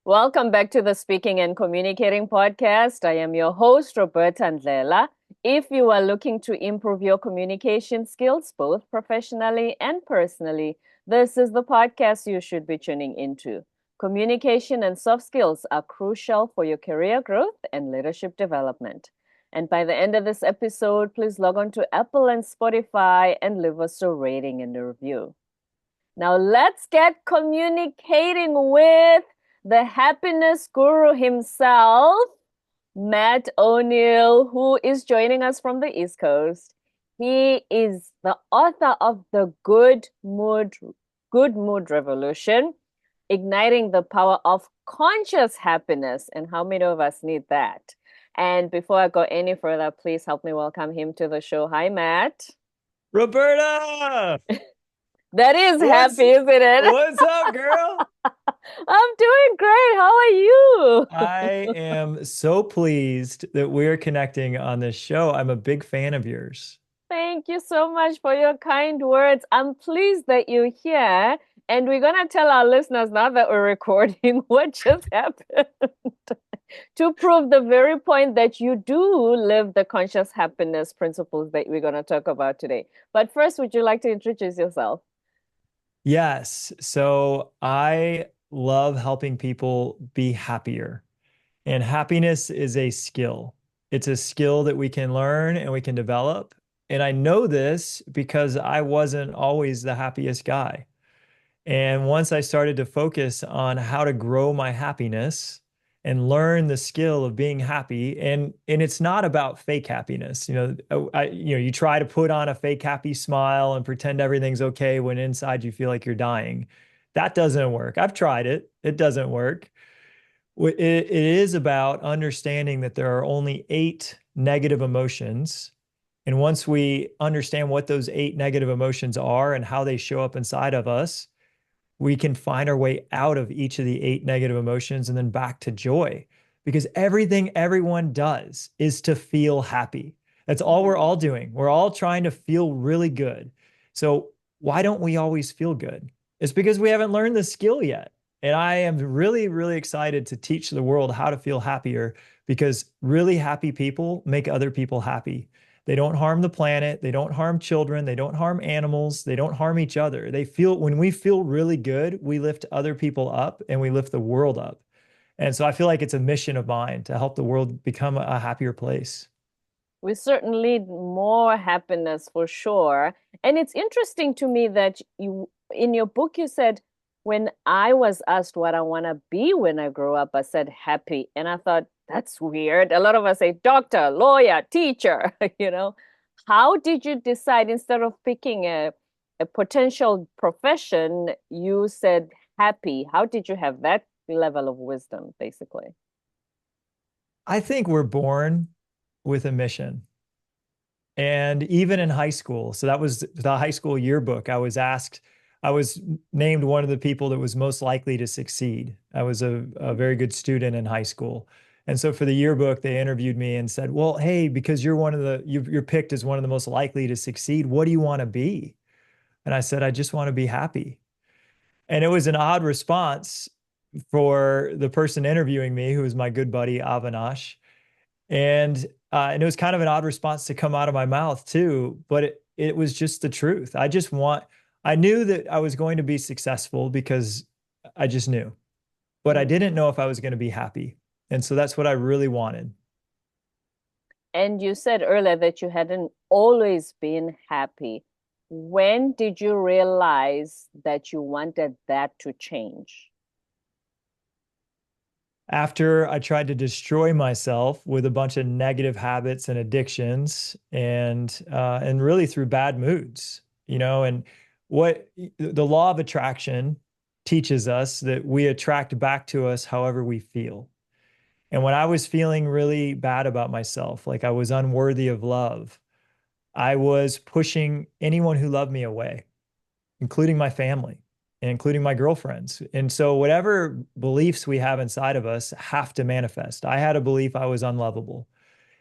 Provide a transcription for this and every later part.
Welcome back to the Speaking and Communicating podcast. I am your host, Roberta Ndlela. If you are looking to improve your communication skills, both professionally and personally, this is the podcast you should be tuning into. Communication and soft skills are crucial for your career growth and leadership development. And by the end of this episode, please log on to Apple and Spotify and leave us a rating and a review. Now let's get communicating with the happiness guru himself, Matt O'Neill, who is joining us from the East Coast. He is the author of The Good Mood Revolution, Igniting the Power of Conscious Happiness. And how many of us need that? And before I go any further, please help me welcome him to the show. Hi, Matt. Roberta, That is what's happy, isn't it? what's up, girl? I'm doing great. How are you? I am so pleased that we're connecting on this show. I'm a big fan of yours. Thank you so much for your kind words. I'm pleased that you're here. And we're going to tell our listeners now that we're recording what just happened to prove the very point that you do live the conscious happiness principles that we're going to talk about today. But first, would you like to introduce yourself? Yes, so I love helping people be happier. And happiness is a skill. It's a skill that we can learn and we can develop. And I know this because I wasn't always the happiest guy. And once I started to focus on how to grow my happiness and learn the skill of being happy, and it's not about fake happiness. You try to put on a fake happy smile and pretend everything's okay when inside you feel like you're dying. That doesn't work. I've tried it. It doesn't work. It is about understanding that there are only eight negative emotions. And once we understand what those eight negative emotions are and how they show up inside of us, we can find our way out of each of the eight negative emotions and then back to joy. Because everything everyone does is to feel happy. That's all we're all doing. We're all trying to feel really good. So why don't we always feel good? It's because we haven't learned the skill yet. And I am really, really excited to teach the world how to feel happier because really happy people make other people happy. They don't harm the planet. They don't harm children. They don't harm animals. They don't harm each other. When we feel really good, we lift other people up and we lift the world up. And so I feel like it's a mission of mine to help the world become a happier place. We certainly need more happiness for sure. And it's interesting to me that in your book, you said, when I was asked what I want to be when I grow up, I said happy. And I thought, that's weird. A lot of us say doctor, lawyer, teacher, you know. How did you decide instead of picking a potential profession, you said happy? How did you have that level of wisdom, basically? I think we're born with a mission. And even in high school, so that was the high school yearbook, I was named one of the people that was most likely to succeed. I was a very good student in high school. And so for the yearbook, they interviewed me and said, well, hey, because you're picked as one of the most likely to succeed, what do you want to be? And I said, I just want to be happy. And it was an odd response for the person interviewing me, who was my good buddy, Avinash. And it was kind of an odd response to come out of my mouth too, but it was just the truth. I knew that I was going to be successful because I just knew, but I Mm. didn't know if I was going to be happy. And so that's what I really wanted. And you said earlier that you hadn't always been happy. When did you realize that you wanted that to change? After I tried to destroy myself with a bunch of negative habits and addictions and really through bad moods, and what the law of attraction teaches us that we attract back to us however we feel. And when I was feeling really bad about myself, like I was unworthy of love, I was pushing anyone who loved me away, including my family and including my girlfriends. And so, whatever beliefs we have inside of us have to manifest. I had a belief I was unlovable.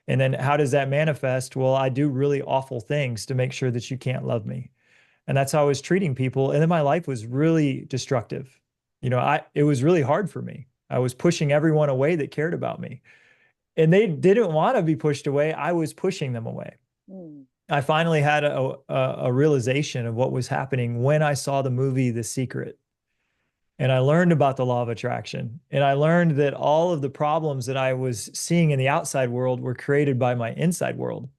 And then, how does that manifest? Well, I do really awful things to make sure that you can't love me. And that's how I was treating people. And then my life was really destructive. It was really hard for me. I was pushing everyone away that cared about me. And they didn't want to be pushed away. I was pushing them away. Mm. I finally had a realization of what was happening when I saw the movie The Secret. And I learned about the law of attraction. And I learned that all of the problems that I was seeing in the outside world were created by my inside world.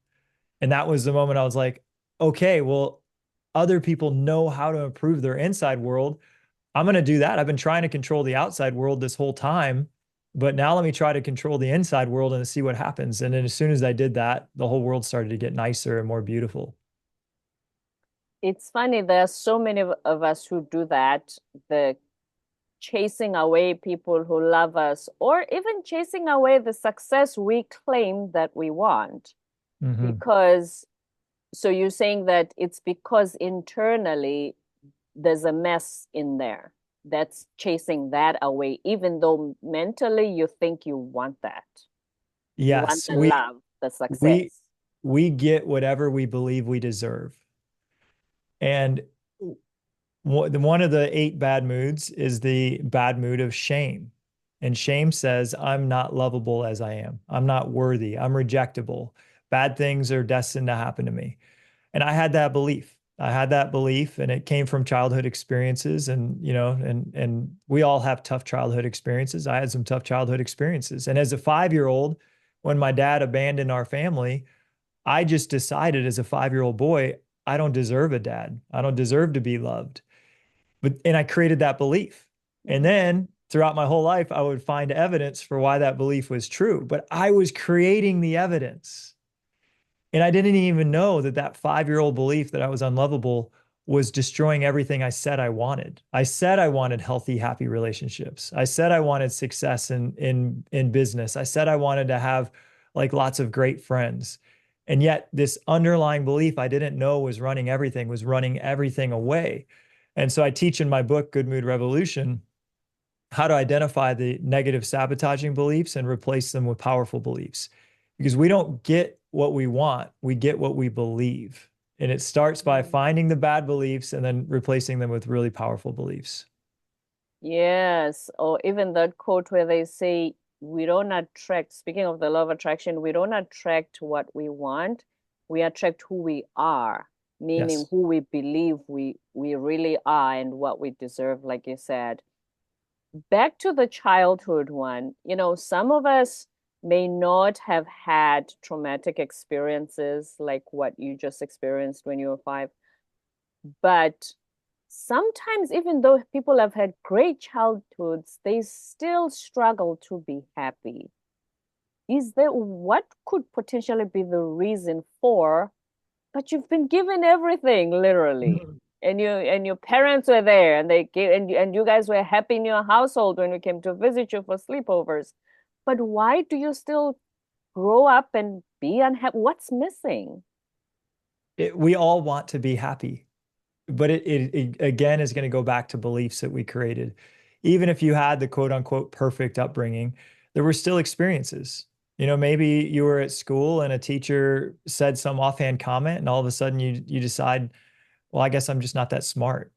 And that was the moment I was like, okay, well, other people know how to improve their inside world. I'm going to do that. I've been trying to control the outside world this whole time, but now let me try to control the inside world and see what happens. And then as soon as I did that, the whole world started to get nicer and more beautiful. It's funny, there are so many of us who do that, the chasing away people who love us, or even chasing away the success we claim that we want. Mm-hmm. Because, so you're saying that it's because internally there's a mess in there that's chasing that away, even though mentally you think you want that. You want Yes, the love, the we success. we get whatever we believe we deserve. And one of the eight bad moods is the bad mood of shame. And shame says, I'm not lovable as I am. I'm not worthy. I'm rejectable. Bad things are destined to happen to me. And I had that belief. I had that belief, and it came from childhood experiences. And, and we all have tough childhood experiences. I had some tough childhood experiences. And as a 5-year-old, when my dad abandoned our family, I just decided as a 5-year-old boy, I don't deserve a dad. I don't deserve to be loved. And I created that belief. And Mhm. then throughout my whole life, I would find evidence for why that belief was true. But I was creating the evidence. And I didn't even know that that 5-year-old belief that I was unlovable was destroying everything I said I wanted. I said I wanted healthy, happy relationships. I said I wanted success in business. I said I wanted to have like lots of great friends. And yet this underlying belief I didn't know was running everything away. And so I teach in my book, Good Mood Revolution, how to identify the negative sabotaging beliefs and replace them with powerful beliefs. Because we don't get what we want, we get what we believe. And it starts by Mm. finding the bad beliefs and then replacing them with really powerful beliefs. Yes, or even that quote where they say, we don't attract, speaking of the law of attraction, we don't attract what we want, we attract who we are, meaning Yes. who we believe we really are and what we deserve, like you said. Back to the childhood one, some of us may not have had traumatic experiences like what you just experienced when you were 5, but sometimes, even though people have had great childhoods, they still struggle to be happy. What could potentially be the reason for, but you've been given everything literally, and your parents were there, and they gave, and you guys were happy in your household when we came to visit you for sleepovers. But why do you still grow up and be unhappy? What's missing? We all want to be happy, but it again is going to go back to beliefs that we created. Even if you had the quote unquote perfect upbringing, there were still experiences. Maybe you were at school and a teacher said some offhand comment, and all of a sudden you decide, well, I guess I'm just not that smart.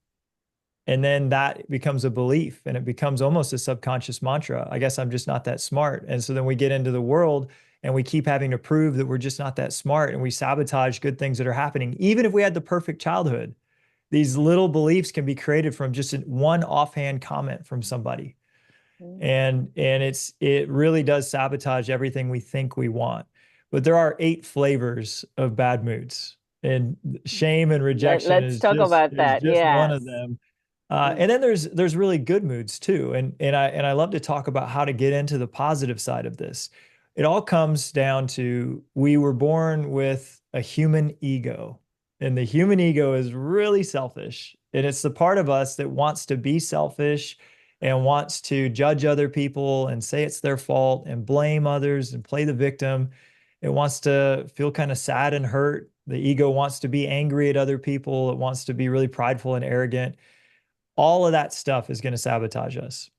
And then that becomes a belief and it becomes almost a subconscious mantra. I guess I'm just not that smart. And so then we get into the world and we keep having to prove that we're just not that smart, and we sabotage good things that are happening. Even if we had the perfect childhood, these little beliefs can be created from just one offhand comment from somebody. Mm. And it really does sabotage everything we think we want. But there are 8 flavors of bad moods, and shame and rejection Let's is talk just about is that. just one Yes. of them. Mm. And then there's really good moods too. And I love to talk about how to get into the positive side of this. It all comes down to we were born with a human ego. And the human ego is really selfish. And it's the part of us that wants to be selfish and wants to judge other people and say it's their fault and blame others and play the victim. It wants to feel kind of sad and hurt. The ego wants to be angry at other people. It wants to be really prideful and arrogant. All of that stuff is going to sabotage us.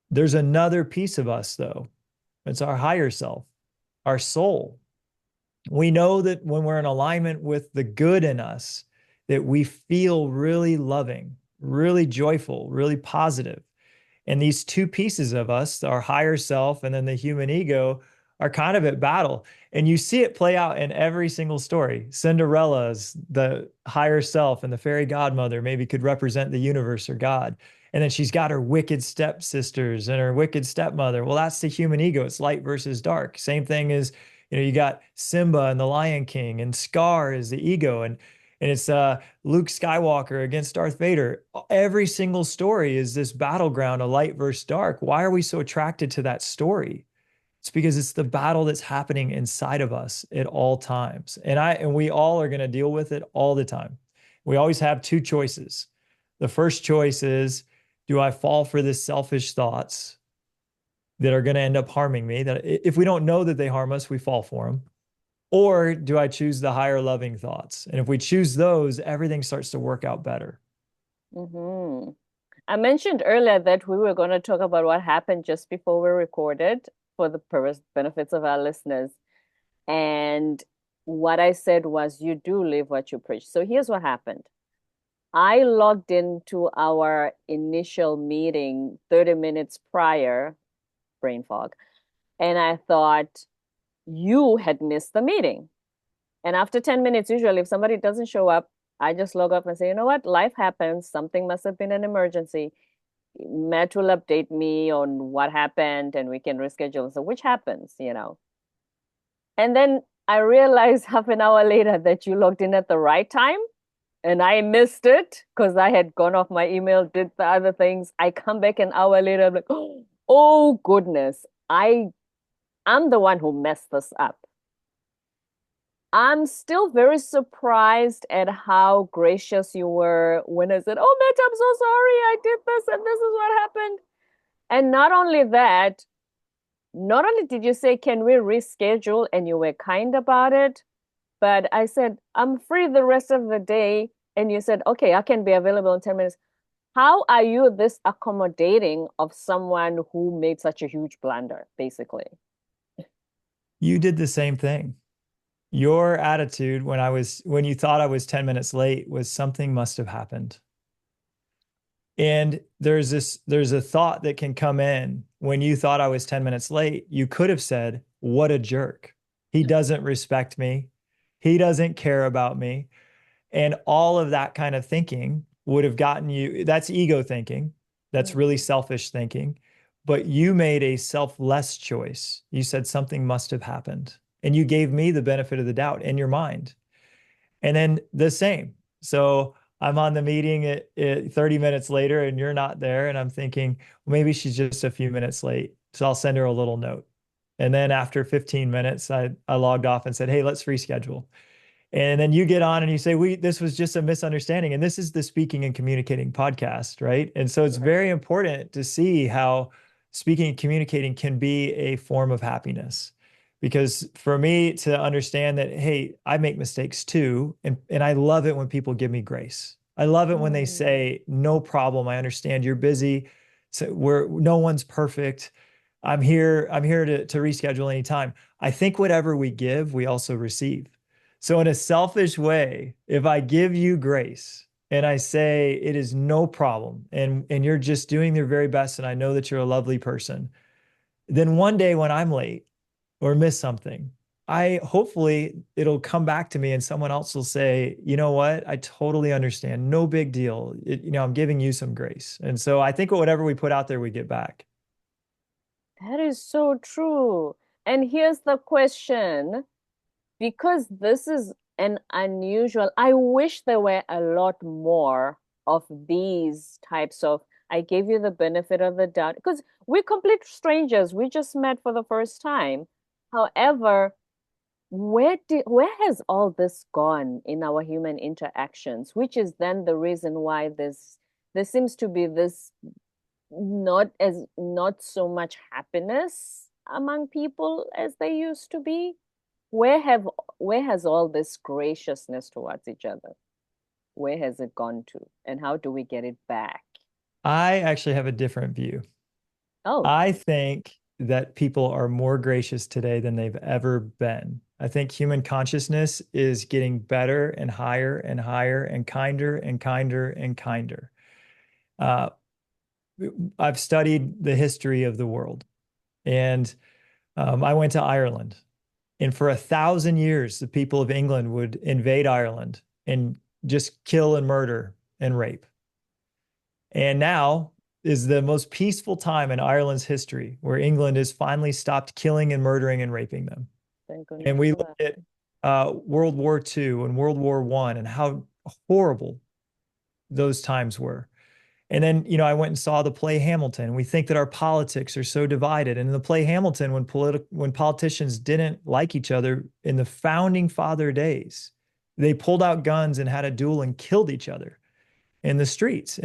There's another piece of us, though. It's our higher self, our soul. We know that when we're in alignment with the good in us, that we feel really loving, really joyful, really positive. And these two pieces of us, our higher self and then the human ego, are kind of at battle. And you see it play out in every single story. Cinderella's the higher self and the fairy godmother maybe could represent the universe or God. And then she's got her wicked stepsisters and her wicked stepmother. Well, that's the human ego. It's light versus dark. Same thing as, you got Simba and the Lion King, and Scar is the ego, and it's Luke Skywalker against Darth Vader. Every single story is this battleground of light versus dark. Why are we so attracted to that story? It's because it's the battle that's happening inside of us at all times. And we all are going to deal with it all the time. We always have two choices. The first choice is, do I fall for the selfish thoughts that are going to end up harming me? That if we don't know that they harm us, we fall for them. Or do I choose the higher loving thoughts? And if we choose those, everything starts to work out better. Hmm. I mentioned earlier that we were going to talk about what happened just before we recorded for the benefits of our listeners. And what I said was, you do live what you preach. So here's what happened. I logged into our initial meeting 30 minutes prior, brain fog, and I thought you had missed the meeting. And after 10 minutes, usually, if somebody doesn't show up, I just log up and say, you know what? Life happens. Something must have been an emergency. Matt will update me on what happened and we can reschedule. So, which happens. And then I realized half an hour later that you logged in at the right time and I missed it because I had gone off my email, did the other things. I come back an hour later, I'm like, oh goodness, I'm the one who messed this up. I'm still very surprised at how gracious you were when I said, oh, Matt, I'm so sorry. I did this and this is what happened. And not only that, not only did you say, can we reschedule? And you were kind about it, but I said, I'm free the rest of the day. And you said, okay, I can be available in 10 minutes. How are you this accommodating of someone who made such a huge blunder, basically? You did the same thing. Your attitude when you thought I was 10 minutes late was something must have happened. And there's a thought that can come in when you thought I was 10 minutes late. You could have said, what a jerk. He doesn't respect me. He doesn't care about me. And all of that kind of thinking would have gotten you, that's ego thinking. That's really Mhm. selfish thinking. But you made a selfless choice. You said something must have happened. And you gave me the benefit of the doubt in your mind. And then the same. So I'm on the meeting at 30 minutes later and you're not there. And I'm thinking, well, maybe she's just a few minutes late. So I'll send her a little note. And then after 15 minutes, I logged off and said, hey, let's reschedule. And then you get on and you say, this was just a misunderstanding. And this is the Speaking and Communicating podcast, right? And so it's Right. very important to see how speaking and communicating can be a form of happiness. Because for me to understand that, hey, I make mistakes too. And I love it when people give me grace. I love it when they Mm. say, no problem. I understand you're busy. So no one's perfect. I'm here to reschedule anytime. I think whatever we give, we also receive. So, in a selfish way, if I give you grace and I say it is no problem and you're just doing your very best and I know that you're a lovely person, then one day when I'm late or miss something, I hopefully it'll come back to me and someone else will say, you know what? I totally understand. No big deal. I'm giving you some grace. And so I think whatever we put out there, we get back. That is so true. And here's the question, because this is an unusual, I wish there were a lot more of these types of, I gave you the benefit of the doubt, because we're complete strangers. We just met for the first time. However, where has all this gone in our human interactions, which is then the reason why there seems to be this not so much happiness among people as they used to be. Where has all this graciousness towards each other? Where has it gone to? And how do we get it back? I actually have a different view. Oh, I think that people are more gracious today than they've ever been. I think human consciousness is getting better and higher and higher and kinder and kinder and kinder. Uh, I've studied the history of the world, and I went to Ireland, and for 1,000 years, the people of England would invade Ireland and just kill and murder and rape. And now is the most peaceful time in Ireland's history where England has finally stopped killing and murdering and raping them. Thank And goodness. we look Yeah. at World War II and World War I and how horrible those times were. And then, I went and saw the play Hamilton. We think that our politics are so divided. And in the play Hamilton, when politicians didn't like each other in the founding father days, they pulled out guns and had a duel and killed each other in the streets.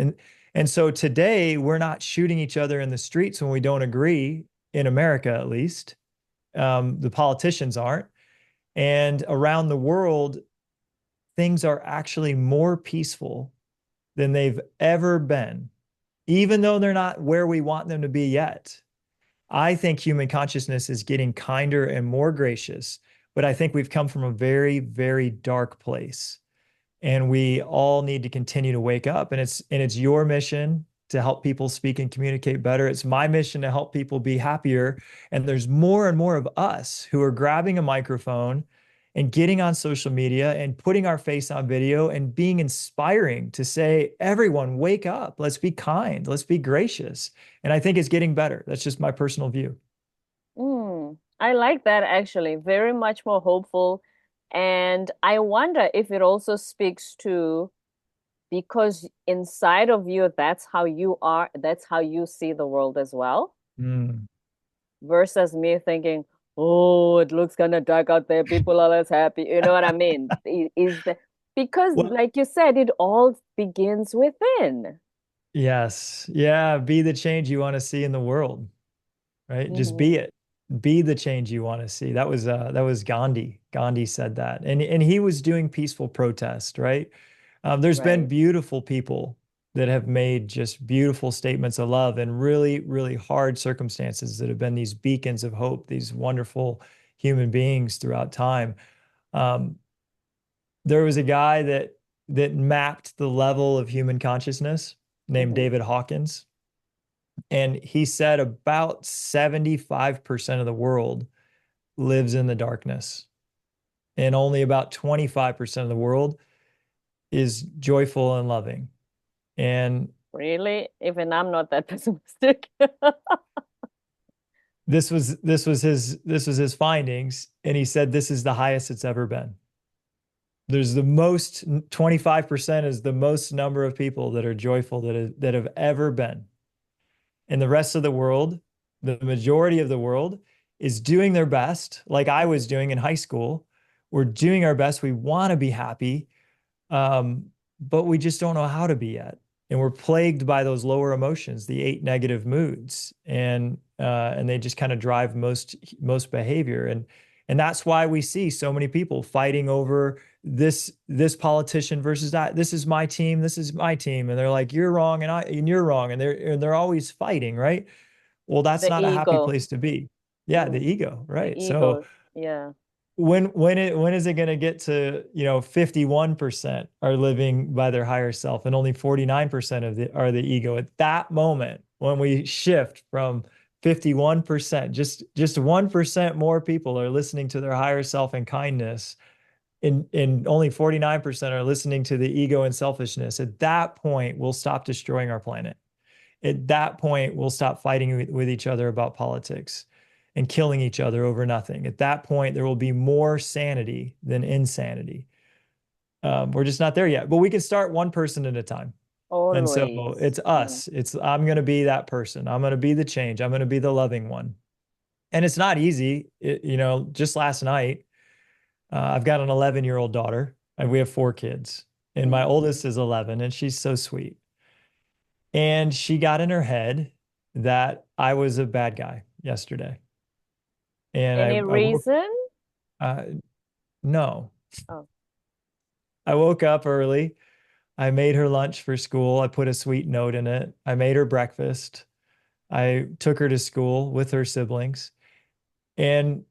And so today we're not shooting each other in the streets when we don't agree, in America at least. The politicians aren't. And around the world, things are actually more peaceful than they've ever been, even though they're not where we want them to be yet. I think human consciousness is getting kinder and more gracious, but I think we've come from a very, very dark place. And we all need to continue to wake up. And it's your mission to help people speak and communicate better. It's my mission to help people be happier. And there's more and more of us who are grabbing a microphone and getting on social media and putting our face on video and being inspiring to say, everyone, wake up. Let's be kind. Let's be gracious. And I think it's getting better. That's just my personal view. I like that actually. Very much more hopeful. And I wonder if it also speaks to because inside of you, that's how you are, that's how you see the world as well, Mm. versus me thinking, oh, it looks kind of dark out there. People are less happy. You know what I mean? Is the because, Well, like you said, it all begins within. yes. Yeah. Be the change you want to see in the world, right? Just Hmm. be it. Be the change you want to see. That was Gandhi. Gandhi said that. And he was doing peaceful protest, right? There's been Right? beautiful people that have made just beautiful statements of love in really, really hard circumstances that have been these beacons of hope, these wonderful human beings throughout time. Um, there was a guy that mapped the level of human consciousness named Hmm. David Hawkins. And he said about 75% of the world lives in the darkness, and only about 25% of the world is joyful and loving. And Really? Even I'm not that pessimistic. this was his findings, and he said this is the highest it's ever been. There's the most 25% is the most number of people that are joyful that have ever been. And the rest of the world, the majority of the world, is doing their best, like I was doing in high school. We're doing our best. We want to be happy, but we just don't know how to be yet. And we're plagued by those lower emotions, the 8 negative moods, and they just kind of drive most behavior. And that's why we see so many people fighting over this politician versus that. This is my team. This is my team. And they're like, you're wrong, and you're wrong, and they're always fighting, right? Well, that's The not a happy ego. place to be. Yeah, the Mm, ego, the right? So ego. Yeah. when is it going to get to 51% are living by their higher self and only 49% are the ego? At that moment, when we shift from 51%, just 1% more people are listening to their higher self and kindness, and only 49% are listening to the ego and selfishness. At that point, we'll stop destroying our planet. At that point, we'll stop fighting with each other about politics and killing each other over nothing. At that point, there will be more sanity than insanity. We're just not there yet, but we can start one person at a time. And so Always. it's Mm, us. I'm going to be that person. I'm going to be the change. I'm going to be the loving one. And it's not easy. Just last night, I've got an 11-year-old daughter, and we have 4 kids. And my mm. oldest is 11, and she's so sweet. And she got in her head that I was a bad guy yesterday. And Any I woke, reason? uh, no, Oh. I woke up early. I made her lunch for school. I put a sweet note in it. I made her breakfast. I took her to school with her siblings. And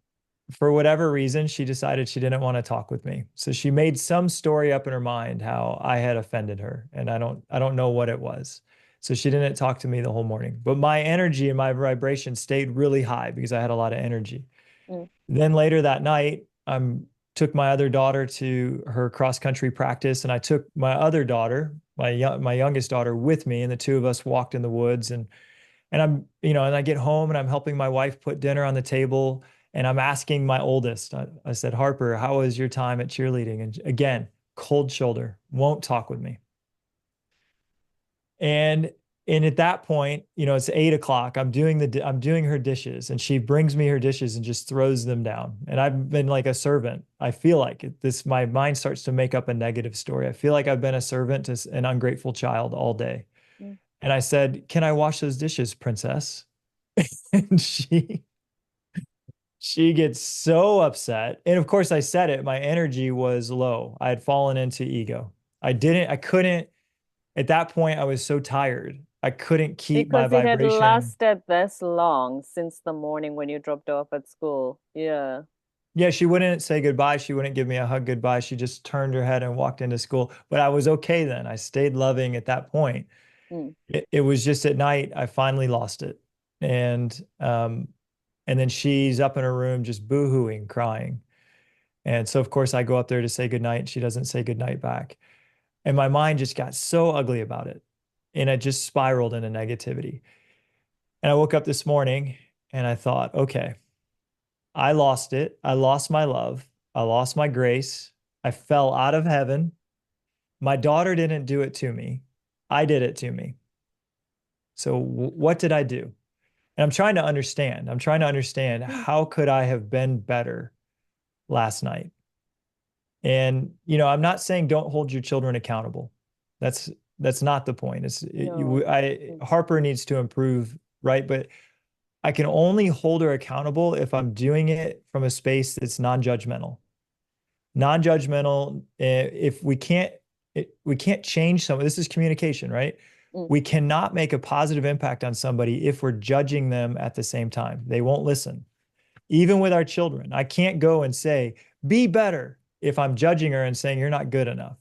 for whatever reason, she decided she didn't want to talk with me. So she made some story up in her mind how I had offended her. And I don't know what it was. So she didn't talk to me the whole morning. But my energy and my vibration stayed really high because I had a lot of energy. Mm. Then later that night, took my other daughter to her cross country practice, and I took my other daughter, my youngest daughter, with me, and the two of us walked in the woods. And and I get home and I'm helping my wife put dinner on the table, and I'm asking my oldest. I said, Harper, how was your time at cheerleading? And again, cold shoulder, won't talk with me. And at that point, it's 8 o'clock. I'm doing her dishes, and she brings me her dishes and just throws them down. And I've been like a servant. I feel like my mind starts to make up a negative story. I feel like I've been a servant to an ungrateful child all day. Mm. And I said, "Can I wash those dishes, princess?" And she gets so upset. And of course, I said it. My energy was low. I had fallen into ego. I couldn't at that point, I was so tired. I couldn't keep my Because it had vibration. lasted this long since the morning when you dropped off at school. Yeah. Yeah, she wouldn't say goodbye. She wouldn't give me a hug goodbye. She just turned her head and walked into school. But I was okay then. I stayed loving at that point. Mm. It was just at night I finally lost it. And then she's up in her room just boohooing, crying. And so of course I go up there to say goodnight. She doesn't say goodnight back. And my mind just got so ugly about it. And it just spiraled into negativity. And I woke up this morning and I thought, okay, I lost it. I lost my love. I lost my grace. I fell out of heaven. My daughter didn't do it to me. I did it to me. So what did I do? And I'm trying to understand. I'm trying to understand, how could I have been better last night? And I'm not saying don't hold your children accountable. That's that's not the point. No. Mm. Harper needs to improve, right? But I can only hold her accountable if I'm doing it from a space that's non-judgmental. Non-judgmental. If we can't change someone. This is communication, right? Mm. We cannot make a positive impact on somebody if we're judging them at the same time. They won't listen. Even with our children, I can't go and say, be better, if I'm judging her and saying you're not good enough.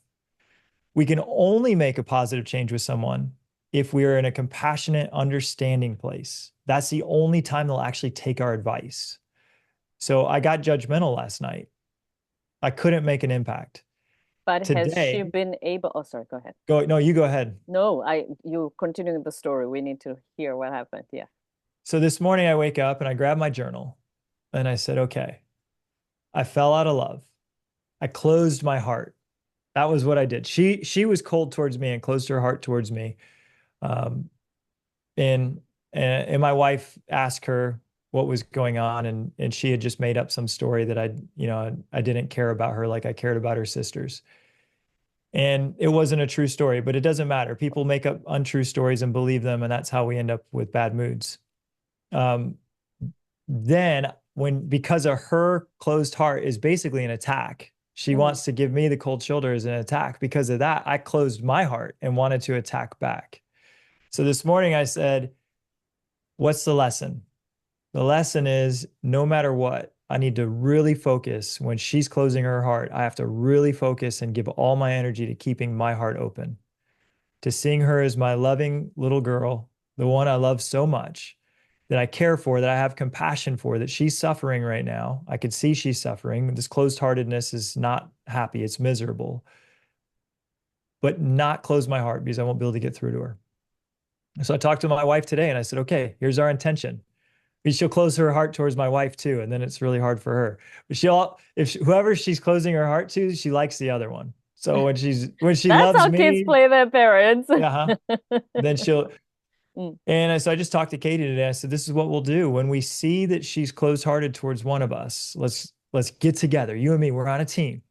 We can only make a positive change with someone if we are in a compassionate, understanding place. That's the only time they'll actually take our advice. So I got judgmental last night. I couldn't make an impact. But has she Today, been able? Oh, sorry, go ahead. no, you go ahead. No, you continuing the story. We need to hear what happened. Yeah. So this morning I wake up and I grab my journal and I said, okay, I fell out of love. I closed my heart. That was what I did. She was cold towards me and closed her heart towards me. Um, and and my wife asked her what was going on, and she had just made up some story that I didn't care about her like I cared about her sisters. And it wasn't a true story, but it doesn't matter. People make up untrue stories and believe them, and that's how we end up with bad moods. Um, then because of her closed heart is basically an attack. She Mm. wants to give me the cold shoulder as an attack. Because of that, I closed my heart and wanted to attack back. So this morning I said, what's the lesson? The lesson is, no matter what, I need to really focus. When she's closing her heart, I have to really focus and give all my energy to keeping my heart open, to seeing her as my loving little girl, the one I love so much, that I care for, that I have compassion for, that she's suffering right now. I could see she's suffering. This closed heartedness is not happy, it's miserable, but not close my heart because I won't be able to get through to her. So I talked to my wife today and I said, okay, here's our intention. She'll close her heart towards my wife too, and then it's really hard for her. But whoever she's closing her heart to, she likes the other one. So when she That's loves how kids me, play their parents. yeah, then she'll. Mm. So I just talked to Katie today. I said, this is what we'll do when we see that she's closed-hearted towards one of us. Let's get together. You and me, we're on a team,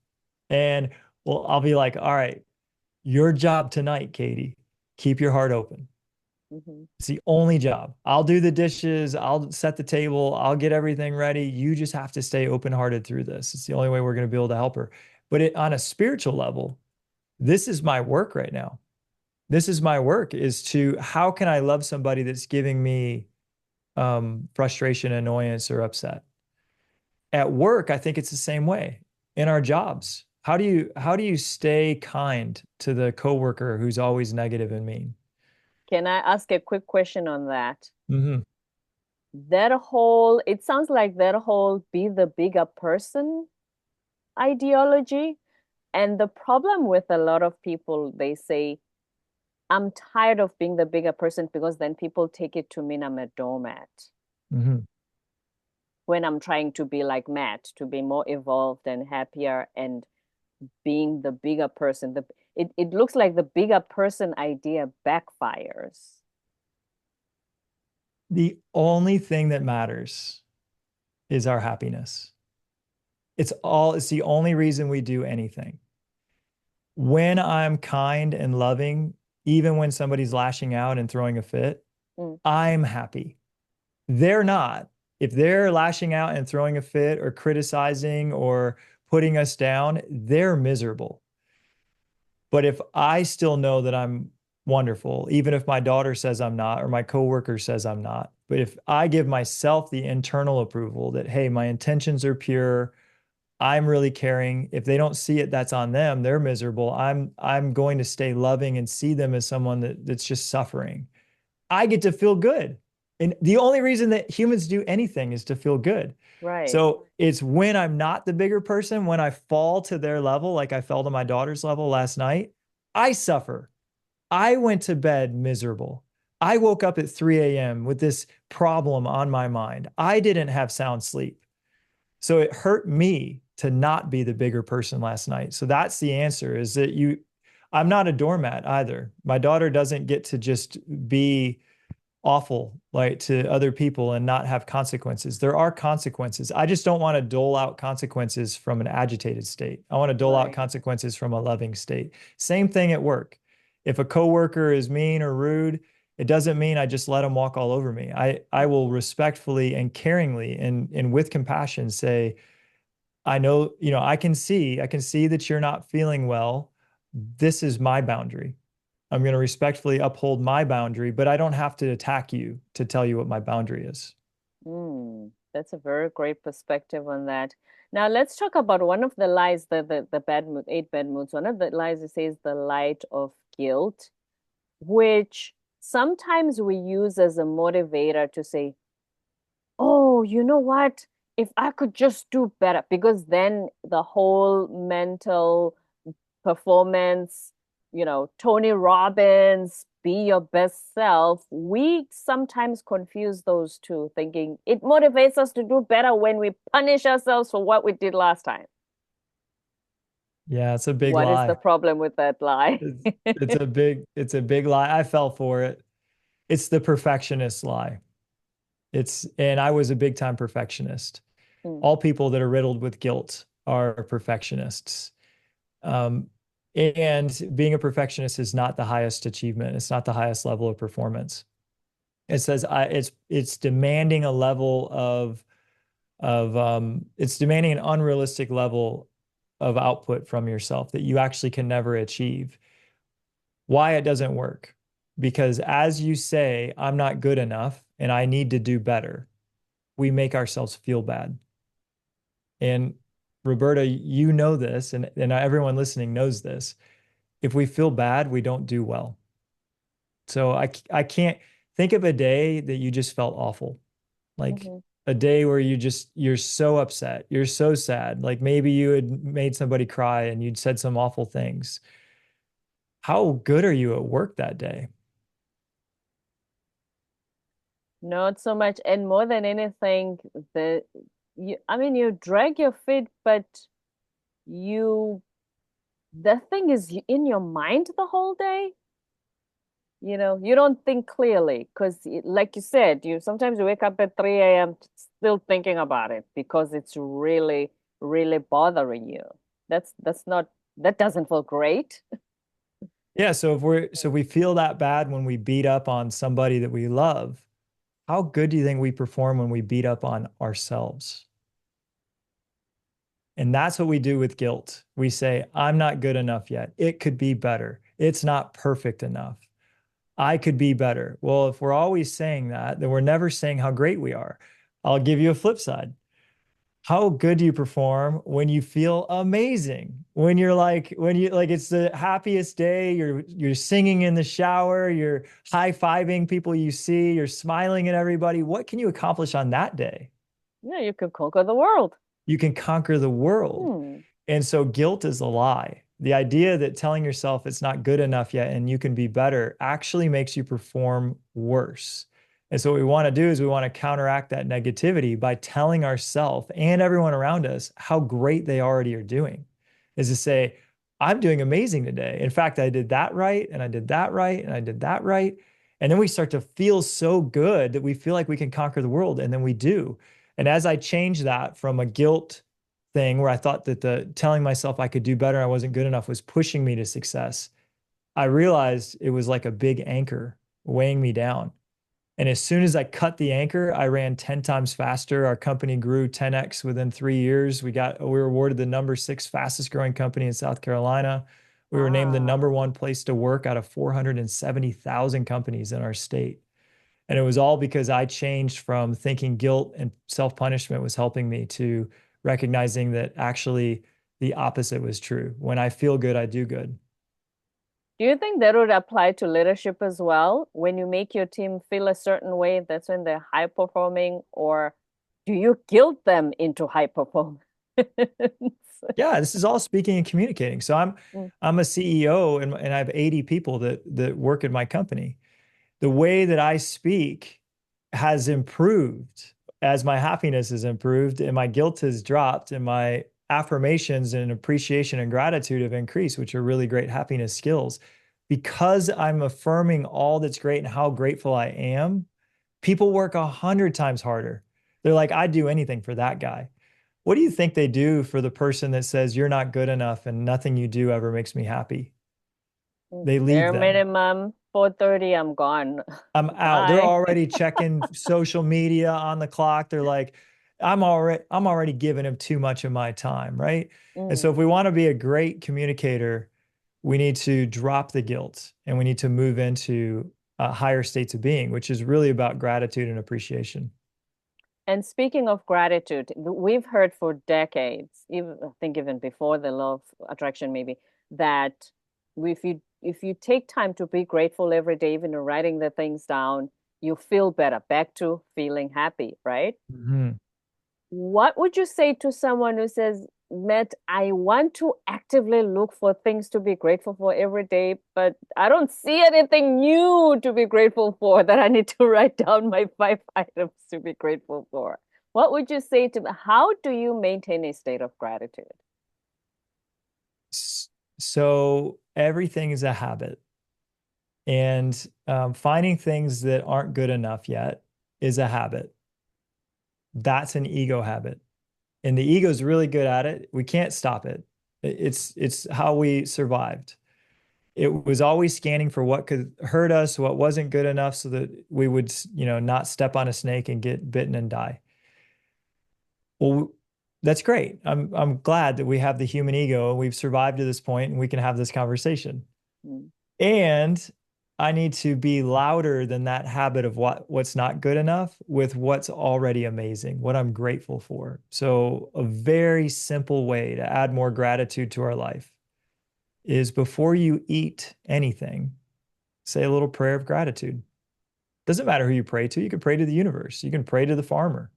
and I'll be like, all right, your job tonight, Katie, keep your heart open. Mhm. It's the only job. I'll do the dishes. I'll set the table. I'll get everything ready. You just have to stay open-hearted through this. It's the only way we're going to be able to help her. But on a spiritual level, this is my work right now. This is my work, is to, how can I love somebody that's giving me frustration, annoyance, or upset? At work, I think it's the same way. In our jobs, how do you stay kind to the coworker who's always negative and mean? Can I ask a quick question on that? Hmm. It sounds like that whole be the bigger person ideology. And the problem with a lot of people, they say, I'm tired of being the bigger person because then people take it to mean I'm a doormat Hmm. when I'm trying to be like Matt, to be more evolved and happier and being the bigger person. It looks like the bigger person idea backfires. The only thing that matters is our happiness. It's the only reason we do anything. When I'm kind and loving, even when somebody's lashing out and throwing a fit, Mm, I'm happy. They're not. If they're lashing out and throwing a fit or criticizing or putting us down, they're miserable. But if I still know that I'm wonderful, even if my daughter says I'm not or my coworker says I'm not, but if I give myself the internal approval that, hey, my intentions are pure, I'm really caring. If they don't see it, that's on them. They're miserable. I'm going to stay loving and see them as someone that's just suffering. I get to feel good. And the only reason that humans do anything is to feel good. right. So it's when I'm not the bigger person, when I fall to their level, like I fell to my daughter's level last night, I suffer. I went to bed miserable. I woke up at 3 a.m. with this problem on my mind. I didn't have sound sleep. So it hurt me to not be the bigger person last night. So that's the answer is that I'm not a doormat either. My daughter doesn't get to just be awful like to other people and not have consequences. There are consequences. I just don't want to dole out consequences from an agitated state. I want to dole out Right. consequences from a loving state. Same thing at work. If a coworker is mean or rude, it doesn't mean I just let them walk all over me. I will Mhm. respectfully and caringly and with compassion say, I know, I can see that you're not feeling well. This is my boundary. I'm going to respectfully uphold my boundary, but I don't have to attack you to tell you what my boundary is. That's a very great perspective on that. Now let's talk about one of the lies, the bad mood, eight bad moods. One of the lies it says the light of guilt, which sometimes we use as a motivator to say, oh, you know what? If I could just do better, because then the whole mental performance, Tony Robbins, be your best self. We sometimes confuse those two, thinking it motivates us to do better when we punish ourselves for what we did last time. Yeah, it's a big What is the lie. problem with that lie? It's a big lie. I fell for it. It's the perfectionist lie. And I was a big time perfectionist. Mm, All people that are riddled with guilt are perfectionists. Um, and being a perfectionist is not the highest achievement. It's not the highest level of performance. It says it's demanding a level of it's demanding an unrealistic level of output from yourself that you actually can never achieve. Why it doesn't work? Because as you say, I'm not good enough and I need to do better, we make ourselves feel bad. And Roberta, you know this, and everyone listening knows this. If we feel bad, we don't do well. So I can't think of a day that you just felt awful, like mhm. a day where you're so upset, you're so sad, like maybe you had made somebody cry and you'd said some awful things. How good are you at work that day? Not so much. And more than anything, I mean, you drag your feet, but you, the thing is in your mind the whole day. You don't think clearly because, like you said, you sometimes you wake up at 3 a.m. still thinking about it because it's really, really bothering you. That's not that doesn't feel great. Yeah, so we feel that bad when we beat up on somebody that we love. How good do you think we perform when we beat up on ourselves? And that's what we do with guilt. We say, I'm not good enough yet. It could be better. It's not perfect enough. I could be better. Well, if we're always saying that, then we're never saying how great we are. I'll give you a flip side. How good do you perform when you feel amazing? When you like it's the happiest day, you're singing in the shower, you're high-fiving people you see, you're smiling at everybody. What can you accomplish on that day? Yeah, you could conquer the world. You can conquer the world. Hmm. And so guilt is a lie. The idea that telling yourself it's not good enough yet and you can be better actually makes you perform worse. And so what we want to do is we want to counteract that negativity by telling ourselves and everyone around us how great they already are doing. Is to say, I'm doing amazing today. In fact, I did that right, and I did that right, and I did that right. And then we start to feel so good that we feel like we can conquer the world, and then we do. And as I change that from a guilt thing where I thought that the telling myself I could do better, I wasn't good enough was pushing me to success, I realized it was like a big anchor weighing me down. And as soon as I cut the anchor, I ran 10 times faster. Our company grew 10x within 3 years. We were awarded the number 6 fastest growing company in South Carolina. We were named the number Wow. one place to work out of 470,000 companies in our state. And it was all because I changed from thinking guilt and self-punishment was helping me to recognizing that actually the opposite was true. When I feel good, I do good. Do you think that would apply to leadership as well? When you make your team feel a certain way, that's when they're high performing, or do you guilt them into high performance? Yeah, this is all speaking and communicating. So Mm, I'm a CEO and I have 80 people that work at my company. The way that I speak has improved as my happiness has improved and my guilt has dropped and my affirmations and appreciation and gratitude have increased, which are really great happiness skills. Because I'm affirming all that's great and how grateful I am, people work 100 times harder. They're like, I'd do anything for that guy. What do you think they do for the person that says you're not good enough and nothing you do ever makes me happy? They leave bare them. minimum, 4:30, I'm gone. I'm out. They're Bye. already checking social media on the clock. They're like, I'm already giving him too much of my time, right? And so if we Mm. want to be a great communicator, we need to drop the guilt and we need to move into higher states of being, which is really about gratitude and appreciation. And speaking of gratitude, we've heard for decades, even I think even before the law of attraction, maybe, that if you take time to be grateful every day, even writing the things down, you feel better. Back to feeling happy, right? Mhm. What would you say to someone who says, Matt, I want to actively look for things to be grateful for every day, but I don't see anything new to be grateful for that I need to write down my 5 items to be grateful for? What would you say to me? How do you maintain a state of gratitude? So everything is a habit. And finding things that aren't good enough yet is a habit. That's an ego habit. And the ego is really good at it. We can't stop it. It's how we survived. It was always scanning for what could hurt us, what wasn't good enough so that we would, not step on a snake and get bitten and die. Well, that's great. I'm glad that we have the human ego and we've survived to this point and we can have this conversation. Mm. And I need to be louder than that habit of what's not good enough with what's already amazing, what I'm grateful for. So a very simple way to add more gratitude to our life is before you eat anything, say a little prayer of gratitude. Doesn't matter who you pray to. You can pray to the universe. You can pray to the farmer.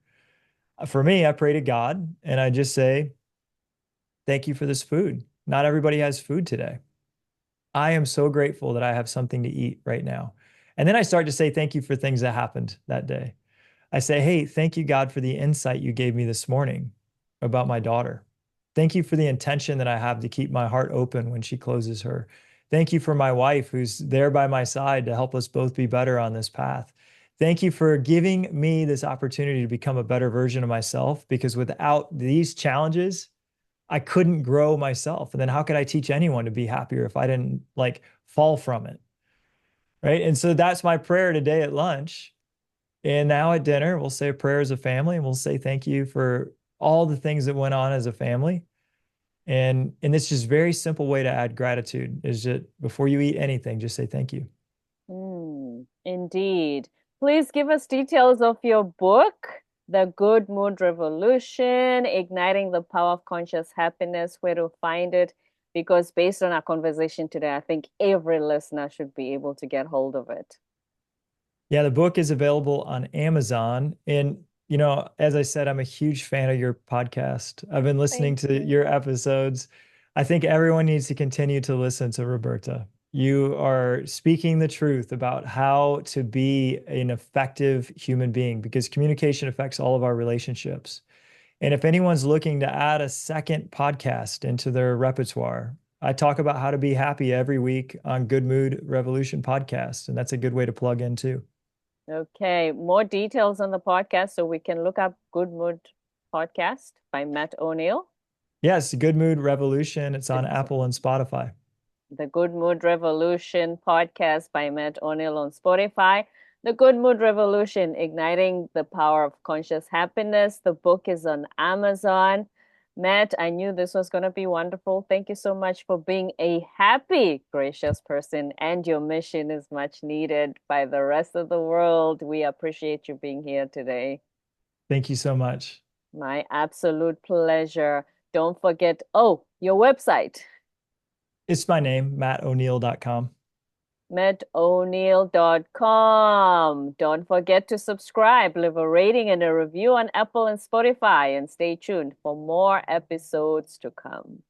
For me, I pray to God and I just say, thank you for this food. Not everybody has food today. I am so grateful that I have something to eat right now. And then I start to say thank you for things that happened that day. I say, hey, thank you, God, for the insight you gave me this morning about my daughter. Thank you for the intention that I have to keep my heart open when she closes her. Thank you for my wife who's there by my side to help us both be better on this path. Thank you for giving me this opportunity to become a better version of myself because without these challenges, I couldn't grow myself. And then how could I teach anyone to be happier if I didn't like fall from it? Right. And so that's my prayer today at lunch. And now at dinner, we'll say a prayer as a family and we'll say thank you for all the things that went on as a family. And it's just very simple way to add gratitude is that before you eat anything, just say thank you. Mm, indeed. Please give us details of your book. The Good Mood Revolution, Igniting the Power of Conscious Happiness, where to find it. Because based on our conversation today, I think every listener should be able to get hold of it. Yeah, the book is available on Amazon. And, as I said, I'm a huge fan of your podcast. I've been listening Thank to you. your episodes. I think everyone needs to continue to listen to Roberta. You are speaking the truth about how to be an effective human being because communication affects all of our relationships. And if anyone's looking to add a second podcast into their repertoire, I talk about how to be happy every week on Good Mood Revolution podcast. And that's a good way to plug in too. Okay, more details on the podcast so we can look up Good Mood Podcast by Matt O'Neill. Yes, Good Mood Revolution. It's on Apple and Spotify. The Good Mood Revolution podcast by Matt O'Neill on Spotify. The Good Mood Revolution, Igniting the Power of Conscious Happiness. The book is on Amazon. Matt, I knew this was going to be wonderful. Thank you so much for being a happy, gracious person, and your mission is much needed by the rest of the world. We appreciate you being here today. Thank you so much. My absolute pleasure. Don't forget, your website. It's my name, mattoneil.com. mattoneil.com. Don't forget to subscribe, leave a rating and a review on Apple and Spotify, and stay tuned for more episodes to come.